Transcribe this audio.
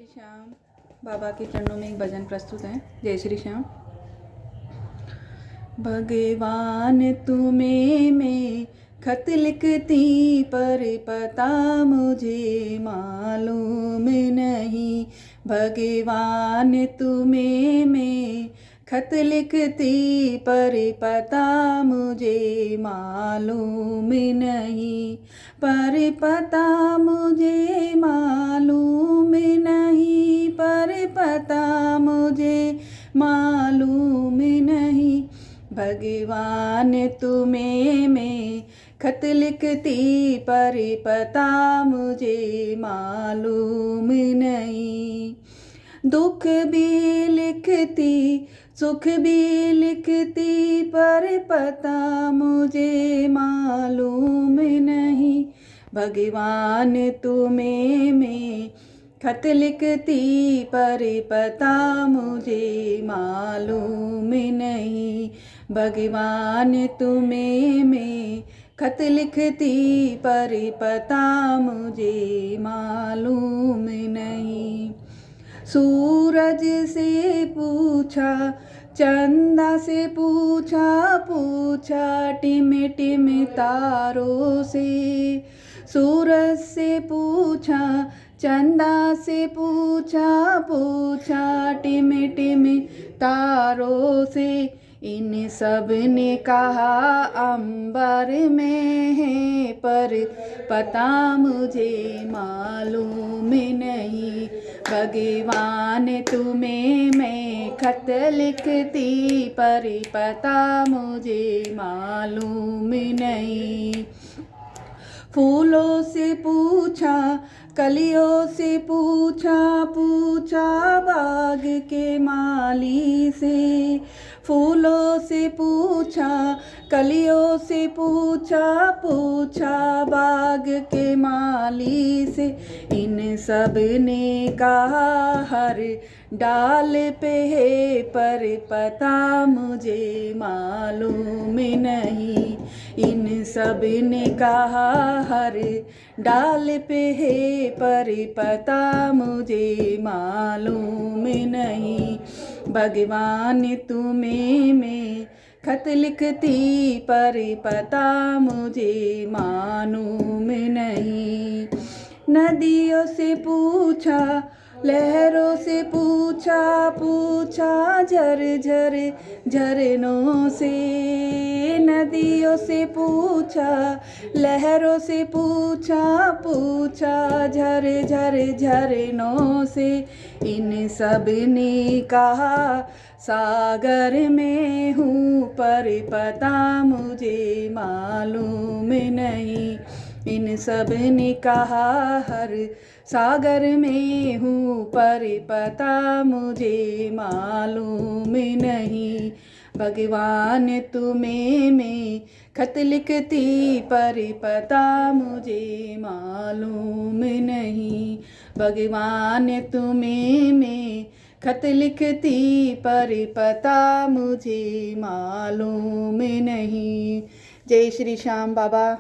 श्री श्याम बाबा के चरणों में एक भजन प्रस्तुत है। जय श्री श्याम। भगवान तुम्हें मैं खत लिखती पर पता मुझे मालूम नहीं। भगवान तुम्हें मैं खत लिखती पर पता मुझे मालूम नहीं। पर पता मुझे मालूम नहीं। पर पता मुझे मालूम नहीं। भगवान तुम्हें मैं खत लिखती पर पता मुझे मालूम नहीं। दुख भी लिखती सुख भी लिखती पर पता मुझे मालूम नहीं। भगवान तुम्हें मैं खत लिखती पर पता मुझे मालूम नहीं। भगवान तुम्हें मैं खत लिखती पर पता मुझे मालूम नहीं। सूरज से पूछा चंदा से पूछा टिम टिम तारों से। सूरज से पूछा चंदा से पूछा टिम टिम तारों से। इन सब ने कहा अंबर में है पर पता मुझे मालूम नहीं। भगवान तुम्हें मैं खत लिखती पर पता मुझे मालूम नहीं। फूलों से पूछा कलियों से पूछा बाग के माली से। फूलों से पूछा कलियों से पूछा बाग के माली से। इन सब ने कहा हर डाल पे है पर पता मुझे मालूम नहीं। इन सब ने कहा हर डाल पे है पर पता मुझे मालूम नहीं। भगवान तुम्हें मैं खत लिखती पर पता मुझे मालूम नहीं। नदियों से पूछा लहरों से पूछा झर झरनों से। नदियों से पूछा लहरों से पूछा झर झरनों से। इन सब ने कहा सागर में हूँ पर पता मुझे मालूम नहीं। इन सब ने कहा हर सागर में हूँ पर पता मुझे मालूम नहीं। भगवान तुम्हें मैं खत लिखती पर पता मुझे मालूम नहीं। भगवान तुम्हें मैं खत लिखती पर पता मुझे मालूम नहीं। जय श्री श्याम बाबा।